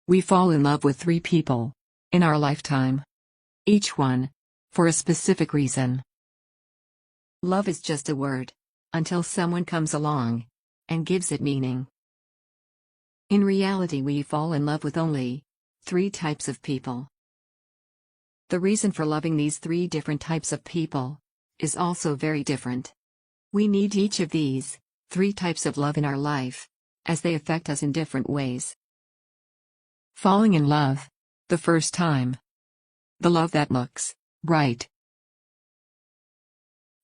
We fall in love with 3 people in our lifetime. Each one for a specific reason. Love is just a word until someone comes along and gives it meaning. In reality, we fall in love with only 3 types of people. The reason for loving these 3 different types of people is also very different. We need each of these 3 types of love in our life, as they affect us in different ways. Falling in love the first time. The love that looks right.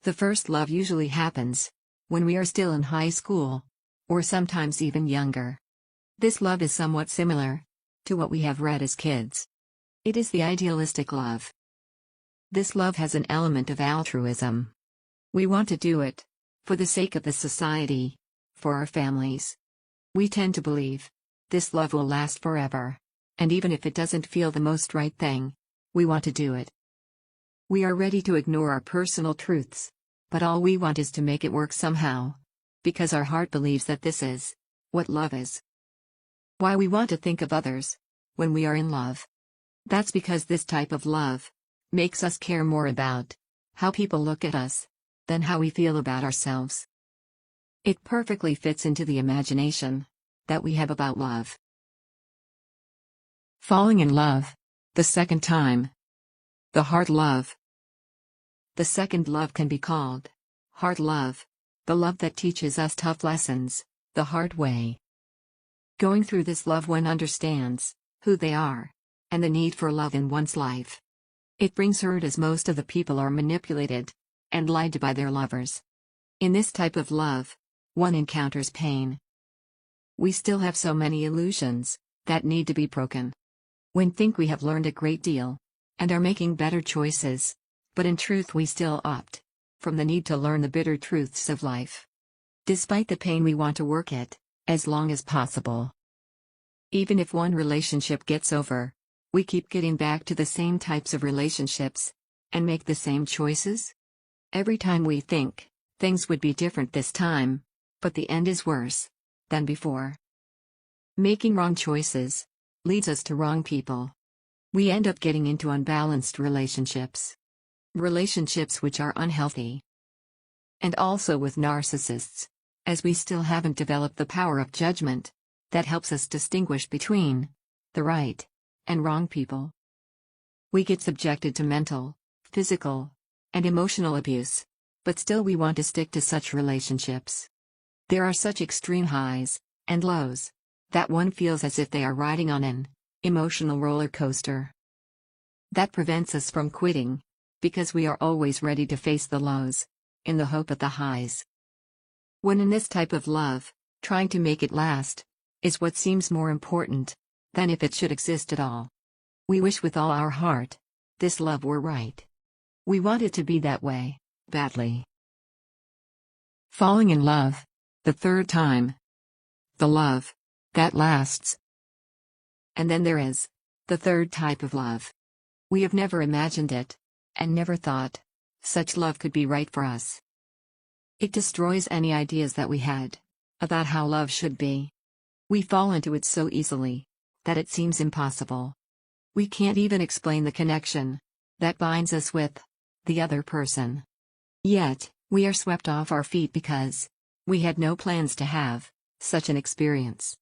The first love usually happens when we are still in high school, or sometimes even younger. This love is somewhat similar to what we have read as kids. It is the idealistic love. This love has an element of altruism. We want to do it for the sake of the society, for our families. We tend to believe this love will last forever, and even if it doesn't feel the most right thing, we want to do it. We are ready to ignore our personal truths, but all we want is to make it work somehow, because our heart believes that this is what love is. Why we want to think of others when we are in love. That's because this type of love makes us care more about how people look at us than how we feel about ourselves. It perfectly fits into the imagination that we have about love. Falling in love the second time. The hard love. The second love can be called hard love, the love that teaches us tough lessons the hard way. Going through this love, one understands who they are and the need for love in one's life. It brings hurt as most of the people are manipulated and lied to by their lovers. In this type of love, one encounters pain. We still have so many illusions that need to be broken. We think we have learned a great deal and are making better choices, but in truth we still opt from the need to learn the bitter truths of life. Despite the pain, we want to work it as long as possible. Even if one relationship gets over, we keep getting back to the same types of relationships and make the same choices. Every time we think things would be different this time, but the end is worse than before. Making wrong choices leads us to wrong people. We end up getting into unbalanced relationships. Relationships which are unhealthy. And also with narcissists, as we still haven't developed the power of judgment that helps us distinguish between the right and wrong people. We get subjected to mental, physical, and emotional abuse, but still we want to stick to such relationships. There are such extreme highs and lows that one feels as if they are riding on an emotional roller coaster. That prevents us from quitting, because we are always ready to face the lows in the hope of the highs. When in this type of love, trying to make it last is what seems more important than if it should exist at all. We wish with all our heart this love were right. We want it to be that way, badly. Falling in love the third time. The love that lasts. And then there is the third type of love. We have never imagined it, and never thought such love could be right for us. It destroys any ideas that we had about how love should be. We fall into it so easily that it seems impossible. We can't even explain the connection that binds us with the other person. Yet, we are swept off our feet because we had no plans to have such an experience.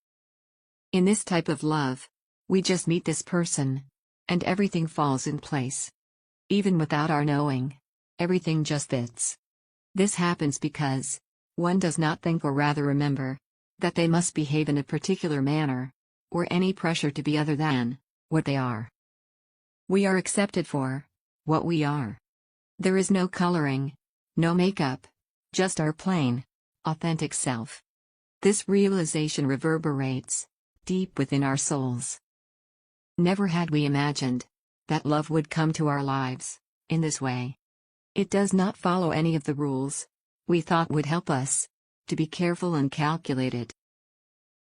In this type of love, we just meet this person, and everything falls in place. Even without our knowing, everything just fits. This happens because one does not think, or rather remember, that they must behave in a particular manner, or any pressure to be other than what they are. We are accepted for what we are. There is no coloring, no makeup, just our plain, authentic self. This realization reverberates deep within our souls. Never had we imagined that love would come to our lives in this way. It does not follow any of the rules we thought would help us to be careful and calculated.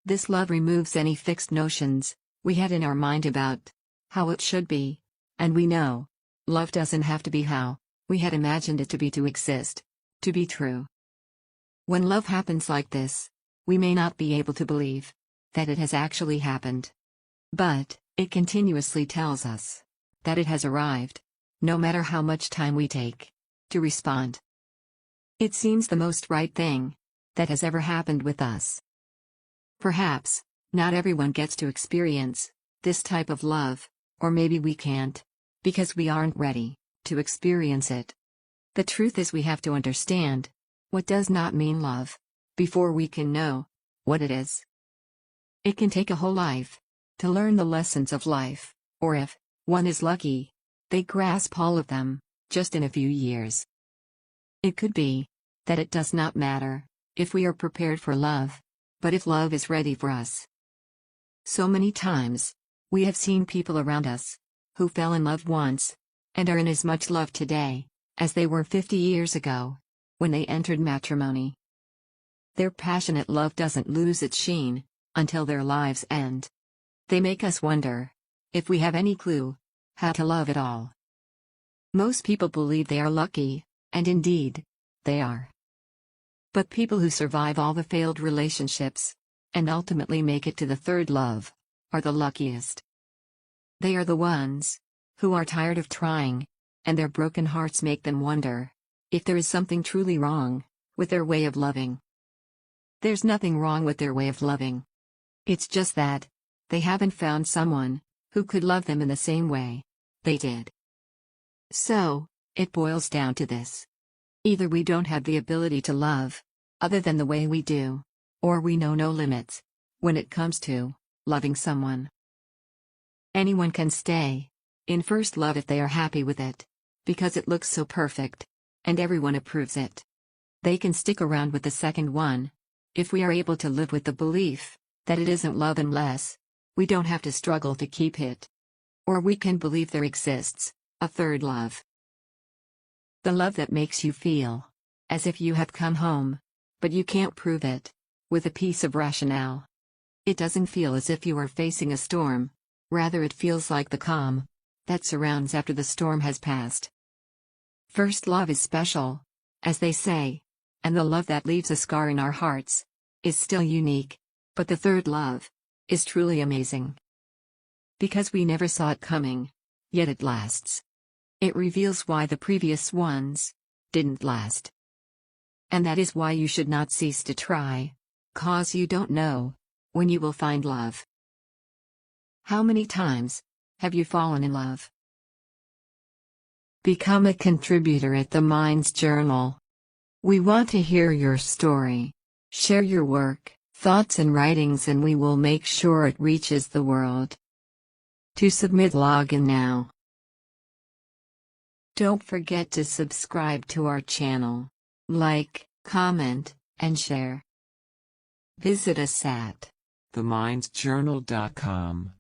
This love removes any fixed notions we had in our mind about how it should be, and we know love doesn't have to be how we had imagined it to be to exist, to be true. When love happens like this, we may not be able to believe that it has actually happened. But it continuously tells us that it has arrived, no matter how much time we take to respond. It seems the most right thing that has ever happened with us. Perhaps not everyone gets to experience this type of love, or maybe we can't, because we aren't ready to experience it. The truth is, we have to understand what does not mean love before we can know what it is. It can take a whole life to learn the lessons of life, or if one is lucky, they grasp all of them just in a few years. It could be that it does not matter if we are prepared for love, but if love is ready for us. So many times, we have seen people around us who fell in love once and are in as much love today as they were 50 years ago when they entered matrimony. Their passionate love doesn't lose its sheen until their lives end. They make us wonder if we have any clue how to love at all. Most people believe they are lucky, and indeed, they are. But people who survive all the failed relationships and ultimately make it to the third love are the luckiest. They are the ones who are tired of trying, and their broken hearts make them wonder if there is something truly wrong with their way of loving. There's nothing wrong with their way of loving. It's just that they haven't found someone who could love them in the same way they did. So, it boils down to this. Either we don't have the ability to love other than the way we do, or we know no limits when it comes to loving someone. Anyone can stay in first love if they are happy with it, because it looks so perfect, and everyone approves it. They can stick around with the second one if we are able to live with the belief that it isn't love unless we don't have to struggle to keep it. Or we can believe there exists a third love. The love that makes you feel as if you have come home, but you can't prove it with a piece of rationale. It doesn't feel as if you are facing a storm, rather it feels like the calm that surrounds after the storm has passed. First love is special, as they say, and the love that leaves a scar in our hearts is still unique, but the third love is truly amazing. Because we never saw it coming, yet it lasts. It reveals why the previous ones didn't last. And that is why you should not cease to try, 'cause you don't know when you will find love. How many times have you fallen in love? Become a contributor at The Minds Journal. We want to hear your story. Share your work, thoughts and writings, and we will make sure it reaches the world. To submit, log in now. Don't forget to subscribe to our channel. Like, comment, and share. Visit us at themindsjournal.com.